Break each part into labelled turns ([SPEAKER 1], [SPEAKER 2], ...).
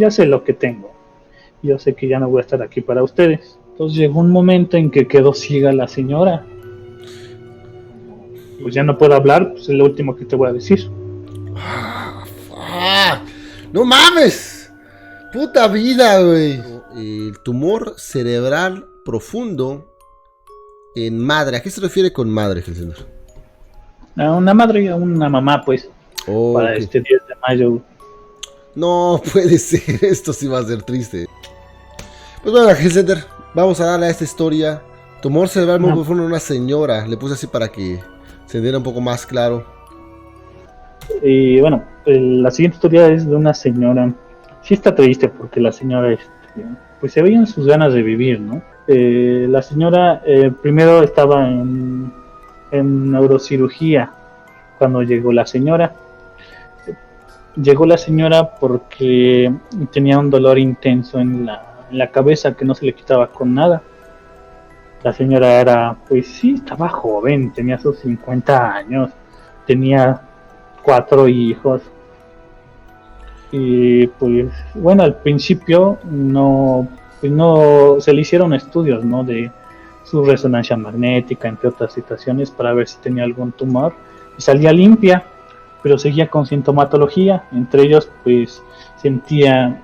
[SPEAKER 1] ya sé lo que tengo, yo sé que ya no voy a estar aquí para ustedes. Entonces llegó un momento en que quedó ciega la señora. Pues ya no puedo hablar, pues es lo último que te voy a decir.
[SPEAKER 2] Ah, fuck. No mames. Puta vida, güey. El tumor cerebral profundo en madre. ¿A qué se refiere con madre, Helsener?
[SPEAKER 1] A una madre y a una mamá, pues, para
[SPEAKER 2] Ok.
[SPEAKER 1] este 10 de mayo.
[SPEAKER 2] No puede ser. Esto sí va a ser triste. Pues bueno, Helsener, vamos a darle a esta historia. Tumor cerebral muy
[SPEAKER 1] No,
[SPEAKER 2] profundo en una señora. Le puse así para que se diera un poco más claro.
[SPEAKER 1] y bueno, la siguiente historia es de una señora. Sí está triste porque la señora, pues se veían sus ganas de vivir, ¿no? La señora primero estaba en neurocirugía cuando llegó la señora. Llegó la señora porque tenía un dolor intenso en la cabeza que no se le quitaba con nada. La señora era, pues sí, estaba joven, tenía sus 50 años, tenía 4 hijos. Y pues bueno, al principio no, pues no se le hicieron estudios, ¿no? De su resonancia magnética, entre otras situaciones, para ver si tenía algún tumor. Y salía limpia, pero seguía con sintomatología. Entre ellos, pues sentía,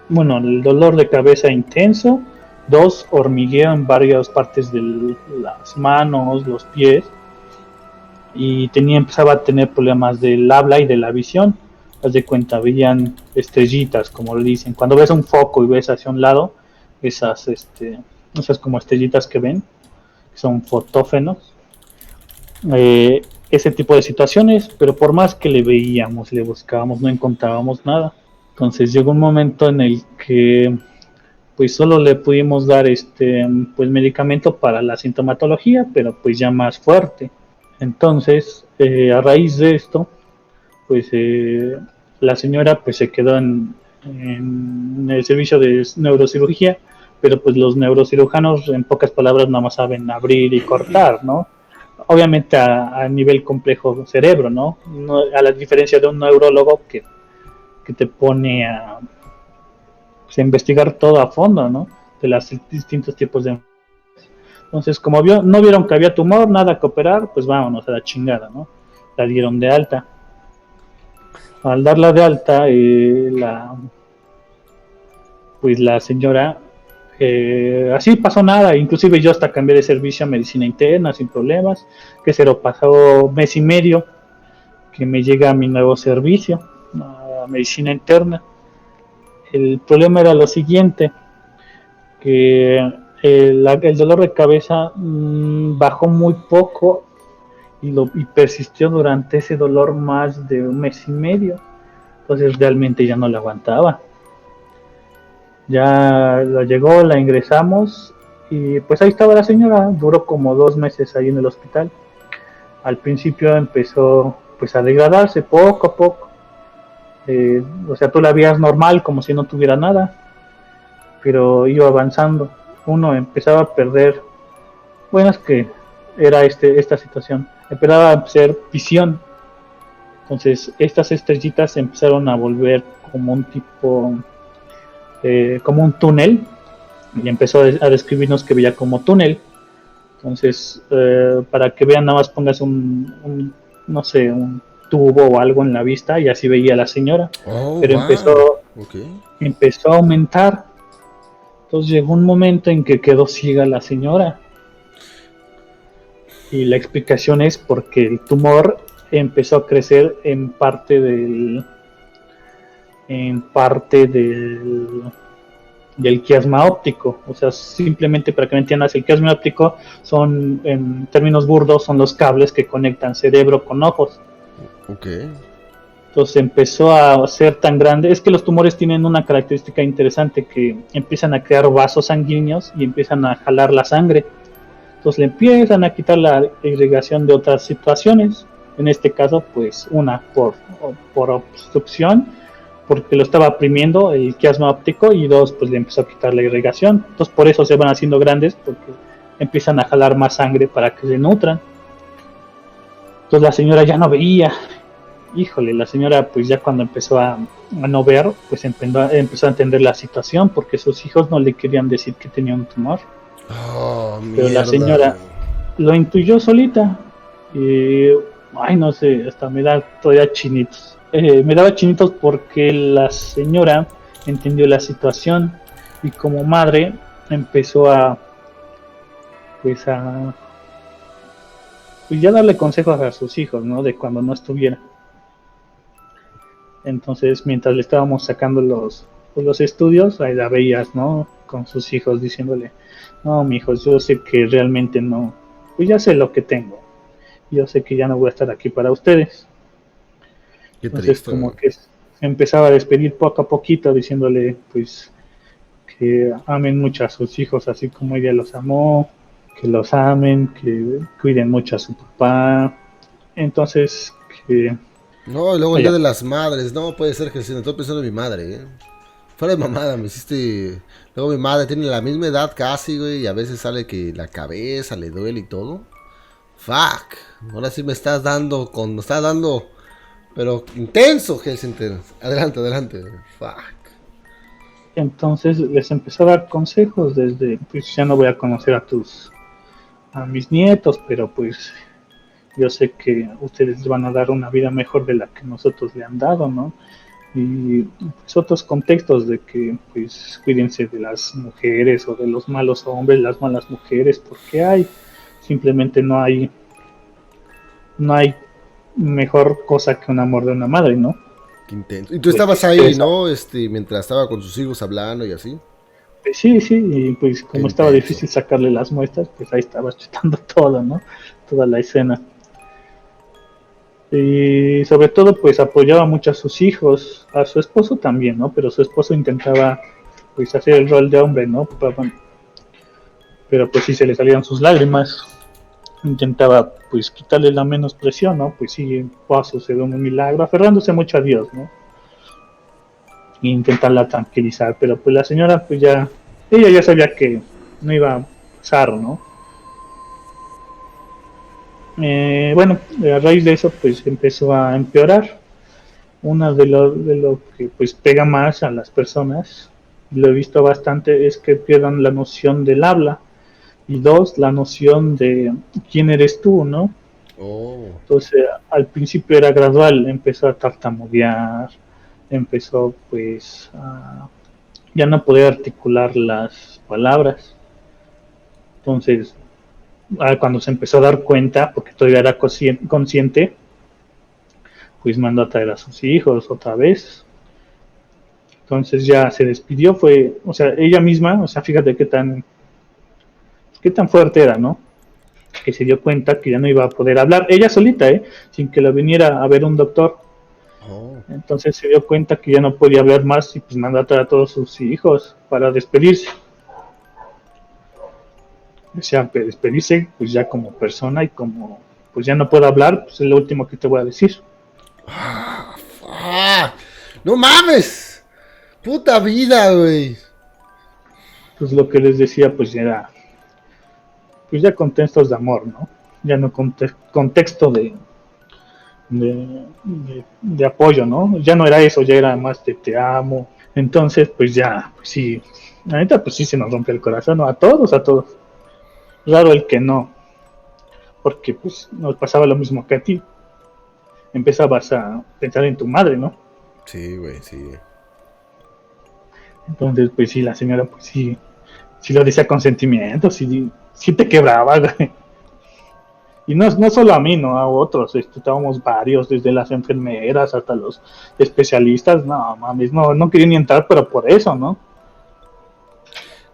[SPEAKER 1] bueno, el dolor de cabeza intenso, dos, hormigueo en varias partes de las manos, los pies, y empezaba a tener problemas del habla y de la visión. Haz de cuenta, veían estrellitas, como le dicen. Cuando ves un foco y ves hacia un lado, esas como estrellitas que ven, que son fotófenos, ese tipo de situaciones, pero por más que le veíamos, le buscábamos, no encontrábamos nada. Entonces llegó un momento en el que pues solo le pudimos dar pues medicamento para la sintomatología, pero pues ya más fuerte. Entonces, a raíz de esto, pues la señora pues se quedó en el servicio de neurocirugía, pero pues los neurocirujanos en pocas palabras nada más saben abrir y cortar, ¿no? Obviamente a nivel complejo cerebro, ¿no? No, a la diferencia de un neurólogo que te pone pues, a investigar todo a fondo, ¿no? De los distintos tipos de... Entonces, como no vieron que había tumor, nada que operar, pues vámonos a la chingada, ¿no? La dieron de alta. Al darla de alta, pues la señora, así pasó nada, inclusive yo hasta cambié de servicio a medicina interna sin problemas, que se lo pasó mes y medio, que me llega a mi nuevo servicio, a medicina interna. El problema era lo siguiente, que el dolor de cabeza bajó muy poco y persistió durante ese dolor más de un mes y medio. Entonces realmente ya no la aguantaba. Ya la llegó, la ingresamos y pues ahí estaba la señora. Duró como 2 meses ahí en el hospital. Al principio empezó pues a degradarse poco a poco. O sea, tú la veías normal como si no tuviera nada, pero iba avanzando. Uno empezaba a perder, bueno, es que era esta situación, empezaba a ser visión. Entonces estas estrellitas se empezaron a volver como un tipo, como un túnel, y empezó a describirnos que veía como túnel. Entonces, para que vean, nada más pongas no sé, un tubo o algo en la vista y así veía a la señora.
[SPEAKER 2] Oh,
[SPEAKER 1] Pero
[SPEAKER 2] wow. Ok.
[SPEAKER 1] empezó a aumentar. Entonces llegó un momento en que quedó ciega la señora. Y la explicación es porque el tumor empezó a crecer en parte del quiasma óptico. O sea, simplemente para que me entiendas, el quiasma óptico son, en términos burdos, son los cables que conectan cerebro con ojos.
[SPEAKER 2] Ok.
[SPEAKER 1] Entonces empezó a ser tan grande. Es que los tumores tienen una característica interesante, que empiezan a crear vasos sanguíneos y empiezan a jalar la sangre. Entonces le empiezan a quitar la irrigación de otras situaciones. En este caso, pues una por obstrucción, porque lo estaba oprimiendo el quiasma óptico, y dos, pues le empezó a quitar la irrigación. Entonces por eso se van haciendo grandes, porque empiezan a jalar más sangre para que se nutran. Entonces la señora ya no veía, híjole, la señora pues ya cuando empezó a no ver, pues empezó a entender la situación porque sus hijos no le querían decir que tenía un tumor.
[SPEAKER 2] Oh,
[SPEAKER 1] Pero la
[SPEAKER 2] mierda,
[SPEAKER 1] señora
[SPEAKER 2] güey.
[SPEAKER 1] lo intuyó solita. Y, ay, no sé, hasta me da todavía chinitos. Me daba chinitos porque la señora entendió la situación y como madre empezó pues pues ya darle consejos a sus hijos, ¿no? De cuando no estuviera. Entonces, mientras le estábamos sacando pues, los estudios, ahí la veías, ¿no? Con sus hijos diciéndole, no, mi hijo, yo sé que realmente no, pues ya sé lo que tengo. Yo sé que ya no voy a estar aquí para ustedes.
[SPEAKER 2] Qué
[SPEAKER 1] Entonces,
[SPEAKER 2] triste,
[SPEAKER 1] como
[SPEAKER 2] güey.
[SPEAKER 1] que se empezaba a despedir poco a poquito, diciéndole, pues, que amen mucho a sus hijos, así como ella los amó, que los amen, que cuiden mucho a su papá. Entonces, que,
[SPEAKER 2] No, y luego el día
[SPEAKER 1] vaya,
[SPEAKER 2] de las madres. No puede ser que se me estoy pensando en mi madre, Fuera de mamada, me hiciste. Luego mi madre tiene la misma edad casi, güey. Y a veces sale que la cabeza le duele y todo. Fuck. Ahora sí me estás dando con. Me estás dando. Pero intenso, Hellcenter. Adelante, adelante. Fuck.
[SPEAKER 1] entonces les empezó a dar consejos desde, pues ya no voy a conocer a mis nietos, pero pues yo sé que ustedes les van a dar una vida mejor de la que nosotros le han dado, ¿no? Y pues, otros contextos de que pues cuídense de las mujeres o de los malos hombres, las malas mujeres, porque simplemente no hay mejor cosa que un amor de una madre, ¿no?
[SPEAKER 2] Qué intenso. Y tú
[SPEAKER 1] Pues
[SPEAKER 2] estabas ahí,
[SPEAKER 1] esa,
[SPEAKER 2] ¿no? Mientras estaba con sus hijos hablando y así.
[SPEAKER 1] pues, sí, sí, y pues
[SPEAKER 2] Qué
[SPEAKER 1] como estaba
[SPEAKER 2] intenso.
[SPEAKER 1] difícil sacarle las muestras, pues ahí estaba chutando todo, ¿no? Toda la escena. Y sobre todo pues apoyaba mucho a sus hijos, a su esposo también, ¿no? Pero su esposo intentaba pues hacer el rol de hombre, ¿no? Pero pues sí se le salían sus lágrimas, intentaba pues quitarle la menos presión, ¿no? Pues sí, puede suceder un milagro, aferrándose mucho a Dios, ¿no? E intentarla tranquilizar, pero pues la señora pues ella ya sabía que no iba a pasar, ¿no? Bueno, a raíz de eso pues empezó a empeorar. Una de lo que pues pega más a las personas, lo he visto bastante, es que pierdan la noción del habla y dos, la noción de quién eres tú, ¿no?
[SPEAKER 2] Oh.
[SPEAKER 1] Entonces, al principio era gradual, empezó a tartamudear, empezó pues a ya no poder articular las palabras. Entonces, cuando se empezó a dar cuenta, porque todavía era consciente, pues mandó a traer a sus hijos otra vez. Entonces ya se despidió, o sea, ella misma, o sea, fíjate qué tan fuerte era, ¿no? Que se dio cuenta que ya no iba a poder hablar, ella solita, sin que la viniera a ver un doctor.
[SPEAKER 2] Oh.
[SPEAKER 1] Entonces se dio cuenta que ya no podía hablar más y pues mandó a traer a todos sus hijos para despedirse. O sea, despedirse pues ya como persona y como pues ya no puedo hablar, pues es lo último que te voy a decir.
[SPEAKER 2] Ah, no mames. Puta vida, güey.
[SPEAKER 1] Pues lo que les decía pues ya era pues ya contextos de amor, ¿no? Ya no contexto de apoyo, ¿no? Ya no era eso, ya era más de te amo. Entonces, pues ya, pues sí, la neta, pues sí se nos rompe el corazón, ¿no? A todos, a todos. Raro el que no, porque pues nos pasaba lo mismo que a ti. Empezabas a pensar en tu madre, ¿no?
[SPEAKER 2] Sí, güey, sí.
[SPEAKER 1] Entonces, pues sí, la señora, pues sí, sí lo decía con sentimiento, sí te quebraba, güey. Y no solo a mí, ¿no? A otros, estábamos varios, desde las enfermeras hasta los especialistas, no mames, no quería ni entrar, pero por eso, ¿no?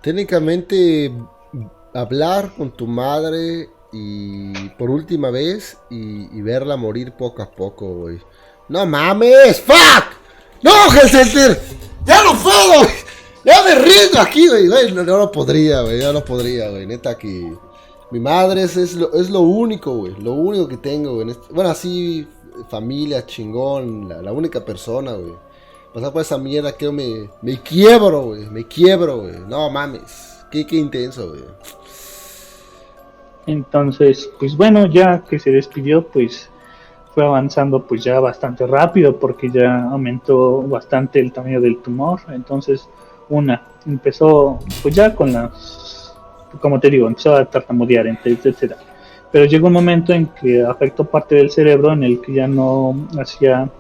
[SPEAKER 2] Técnicamente, hablar con tu madre y por última vez y verla morir poco a poco, güey. No mames, fuck. No, Hellcenter. Ya no puedo, güey. Ya me rindo aquí, güey. No, no lo podría, güey. Ya no podría, güey. Neta que mi madre es lo único, güey. Lo único que tengo, güey. Bueno, así, familia, chingón. La única persona, güey. Pasar por esa mierda que me quiebro, güey. Me quiebro, güey. No mames. Qué intenso, güey.
[SPEAKER 1] Entonces, pues bueno, ya que se despidió, pues fue avanzando pues ya bastante rápido porque ya aumentó bastante el tamaño del tumor. Entonces empezó pues ya con las, como te digo, empezó a tartamudear, etcétera. Pero llegó un momento en que afectó parte del cerebro en el que ya no hacía,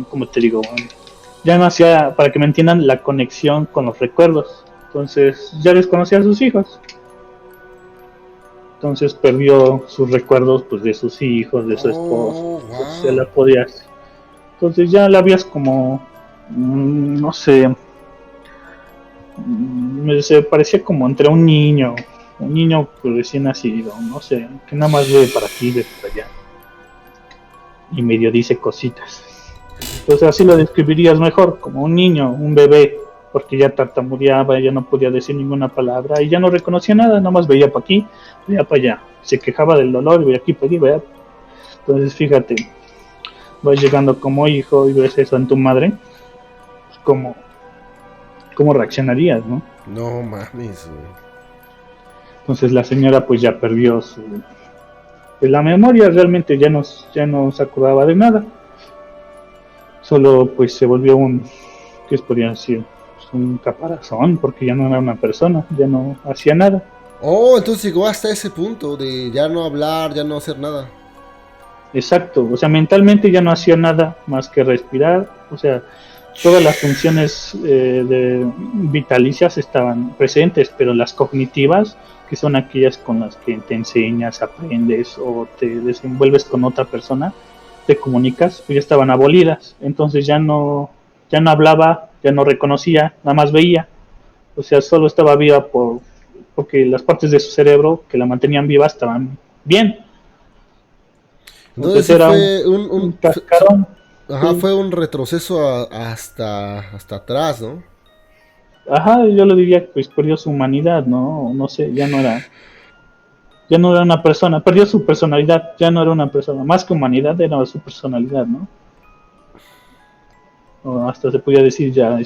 [SPEAKER 1] como te digo, ya no hacía, para que me entiendan, la conexión con los recuerdos. Entonces ya desconocía a sus hijos. Entonces perdió sus recuerdos pues de sus hijos, de su esposa.
[SPEAKER 2] Wow.
[SPEAKER 1] Se la podía. Entonces ya la veías como, no sé, se parecía como entre un niño recién nacido, no sé, que nada más ve para aquí, ve para allá. Y medio dice cositas. Entonces así lo describirías mejor, como un niño, un bebé, porque ya tartamudeaba, ya no podía decir ninguna palabra y ya no reconocía nada, nada más veía para aquí, veía para allá. Se quejaba del dolor, veía aquí, para allí, veía. Entonces fíjate, vas llegando como hijo y ves eso en tu madre, pues ¿cómo reaccionarías, no?
[SPEAKER 2] No mames, güey.
[SPEAKER 1] Entonces la señora pues ya perdió pues, la memoria, realmente ya no se acordaba de nada. Solo pues se volvió ¿qué se podría decir? Pues, un caparazón, porque ya no era una persona, ya no hacía nada.
[SPEAKER 2] Oh, entonces llegó hasta ese punto de ya no hablar, ya no hacer nada.
[SPEAKER 1] Exacto, o sea, mentalmente ya no hacía nada más que respirar, o sea, todas las funciones vitalicias estaban presentes, pero las cognitivas, que son aquellas con las que te enseñas, aprendes o te desenvuelves con otra persona, te comunicas, pues ya estaban abolidas. Entonces ya no hablaba, ya no reconocía, nada más veía. O sea, solo estaba viva porque las partes de su cerebro que la mantenían viva estaban bien.
[SPEAKER 2] Entonces
[SPEAKER 1] Entonces
[SPEAKER 2] sí
[SPEAKER 1] era
[SPEAKER 2] fue
[SPEAKER 1] un cascarón.
[SPEAKER 2] ajá,
[SPEAKER 1] Sí.
[SPEAKER 2] fue un retroceso hasta atrás, ¿no?
[SPEAKER 1] Ajá, yo lo diría, pues perdió su humanidad, ¿no? No sé, ya no era una persona, perdió su personalidad, ya no era una persona, más que humanidad era su personalidad, ¿no? O hasta se podía decir ya,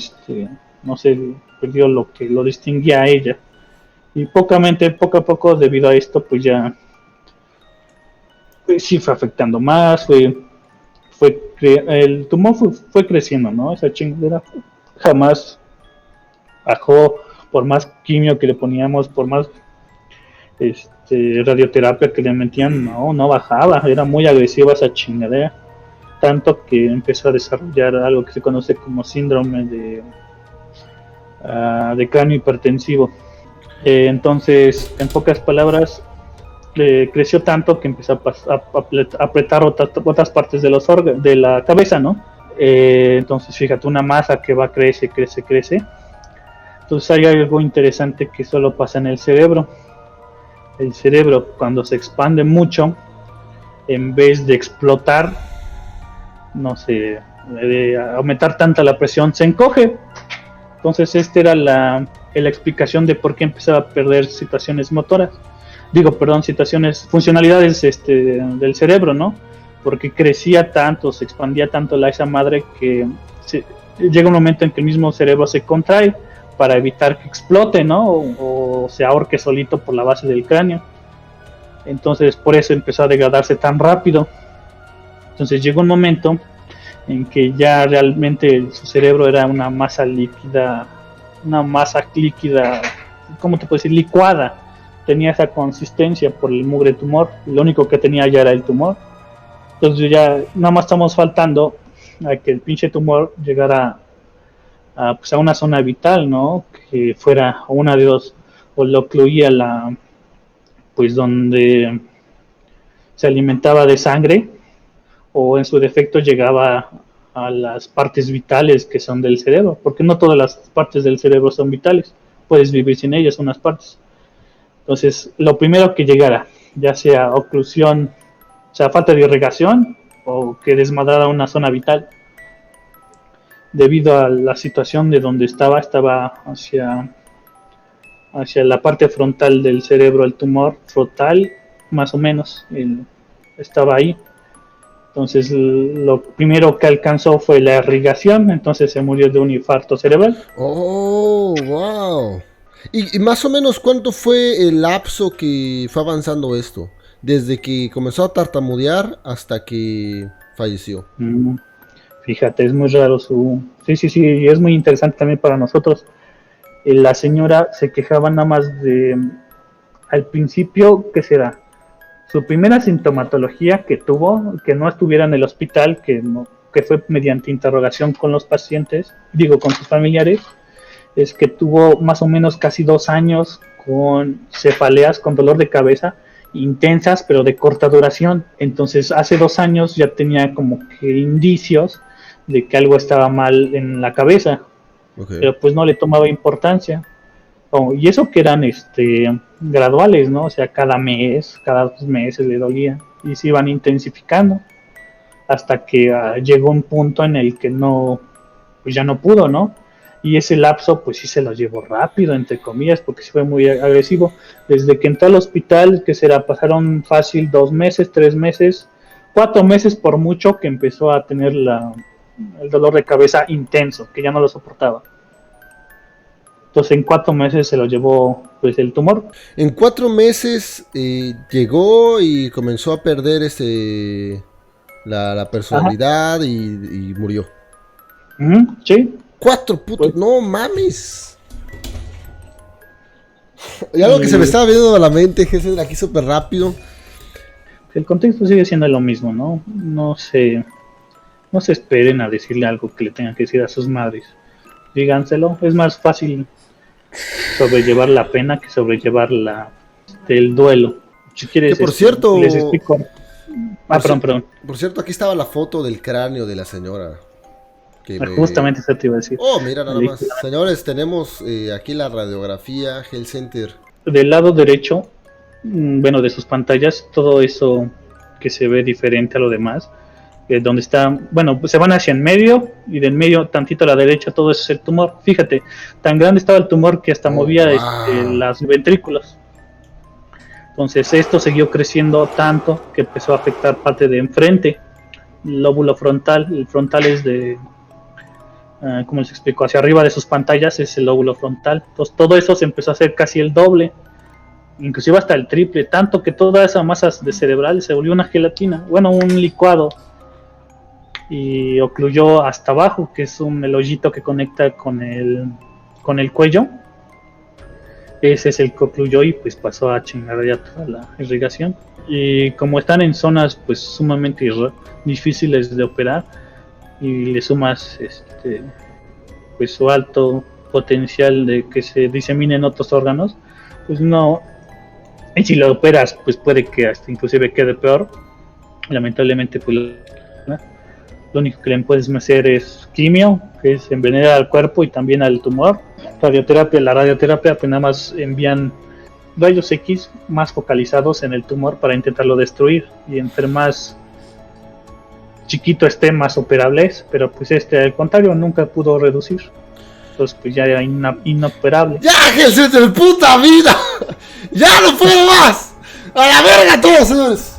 [SPEAKER 1] no sé, perdió lo que lo distinguía a ella. Y poco a poco, debido a esto, pues ya, pues sí fue afectando más, el tumor fue creciendo, ¿no? Esa chingadera jamás bajó, por más quimio que le poníamos, por más radioterapia que le metían, no bajaba, era muy agresiva esa chingadera, tanto que empezó a desarrollar algo que se conoce como síndrome de cráneo hipertensivo. Entonces, en pocas palabras, creció tanto que empezó a apretar otras partes de de la cabeza, ¿no? Entonces, fíjate, una masa que va, crece. Entonces hay algo interesante que solo pasa en el cerebro. El cerebro, cuando se expande mucho, en vez de explotar, no sé, de aumentar tanta la presión, se encoge. Entonces esta era la explicación de por qué empezaba a perder situaciones motoras. Funcionalidades del cerebro, ¿no? Porque crecía tanto, se expandía tanto esa madre que llega un momento en que el mismo cerebro se contrae para evitar que explote, ¿no? O se ahorque solito por la base del cráneo. Entonces por eso empezó a degradarse tan rápido. Entonces llegó un momento en que ya realmente su cerebro era una masa líquida, ¿cómo te puedo decir? Licuada. Tenía esa consistencia por el mugre tumor, lo único que tenía ya era el tumor. Entonces ya nada más estamos faltando a que el pinche tumor llegara pues a una zona vital, ¿no? Que fuera una de dos, o lo ocluía pues donde se alimentaba de sangre, o en su defecto llegaba a las partes vitales que son del cerebro, porque no todas las partes del cerebro son vitales, puedes vivir sin ellas unas partes. Entonces, lo primero que llegara, ya sea oclusión, o sea, falta de irrigación, o que desmadrara una zona vital, debido a la situación de donde estaba hacia la parte frontal del cerebro, el tumor frontal, más o menos, estaba ahí. Entonces lo primero que alcanzó fue la irrigación, entonces se murió de un infarto cerebral.
[SPEAKER 2] Oh, wow. ¿Y más o menos cuánto fue el lapso que fue avanzando esto? desde que comenzó a tartamudear hasta que falleció.
[SPEAKER 1] Fíjate, es muy raro su... Sí, y es muy interesante también para nosotros. La señora se quejaba nada más de... Al principio, ¿qué será? Su primera sintomatología que tuvo, que no estuviera en el hospital, que fue mediante interrogación con los pacientes, con sus familiares, es que tuvo más o menos casi 2 años con cefaleas, con dolor de cabeza, intensas, pero de corta duración. Entonces, hace 2 años ya tenía como que indicios de que algo estaba mal en la cabeza, pero pues no le tomaba importancia. Y eso que eran graduales, ¿no? O sea, cada mes, cada 2 meses le dolía y se iban intensificando hasta que llegó un punto en el que pues ya no pudo, ¿no? Y ese lapso pues sí se lo llevó rápido, entre comillas, porque sí fue muy agresivo. Desde que entró al hospital, que será, pasaron fácil 2 meses, 3 meses, 4 meses por mucho, que empezó a tener el dolor de cabeza intenso, que ya no lo soportaba. Entonces en 4 meses se lo llevó pues el tumor.
[SPEAKER 2] En 4 meses llegó y comenzó a perder la personalidad y murió.
[SPEAKER 1] Sí.
[SPEAKER 2] 4 putos, no mames. Y algo que se me estaba viendo a la mente, que se aquí súper rápido.
[SPEAKER 1] El contexto sigue siendo lo mismo, ¿no? No se esperen a decirle algo que le tengan que decir a sus madres. Díganselo, es más fácil sobrellevar la pena que sobrellevar el duelo. Si quieres,
[SPEAKER 2] que por cierto,
[SPEAKER 1] les explico. Perdón.
[SPEAKER 2] Por cierto, aquí estaba la foto del cráneo de la señora.
[SPEAKER 1] Justamente eso te iba a decir.
[SPEAKER 2] Oh, mira nada más. Señores, tenemos aquí la radiografía Health Center.
[SPEAKER 1] Del lado derecho, de sus pantallas, todo eso que se ve diferente a lo demás, donde está, pues se van hacia en medio, y del medio tantito a la derecha todo eso es el tumor. Fíjate, tan grande estaba el tumor que hasta movía las ventrículos. Entonces esto siguió creciendo tanto que empezó a afectar parte de enfrente, el lóbulo frontal. El frontal es como les explico, hacia arriba de sus pantallas es el lóbulo frontal. Entonces todo eso se empezó a hacer casi el doble, inclusive hasta el triple, tanto que toda esa masa de cerebral se volvió una gelatina, un licuado, y ocluyó hasta abajo, que es el hoyito que conecta con el cuello. Ese es el que ocluyó y pues pasó a chingar ya toda la irrigación. Y como están en zonas pues sumamente difíciles de operar, y le sumas pues su alto potencial de que se diseminen otros órganos, pues no, y si lo operas pues puede que hasta inclusive quede peor. Lamentablemente pues lo único que le puedes hacer es quimio, que es envenenar al cuerpo y también al tumor. La radioterapia pues nada más envían rayos X más focalizados en el tumor para intentarlo destruir, y entre más chiquito esté más operable es, pero pues al contrario nunca pudo reducir, entonces pues ya era inoperable.
[SPEAKER 2] ¡Ya, Jesús de puta vida! ¡Ya no puedo más! ¡A la verga todos, señores!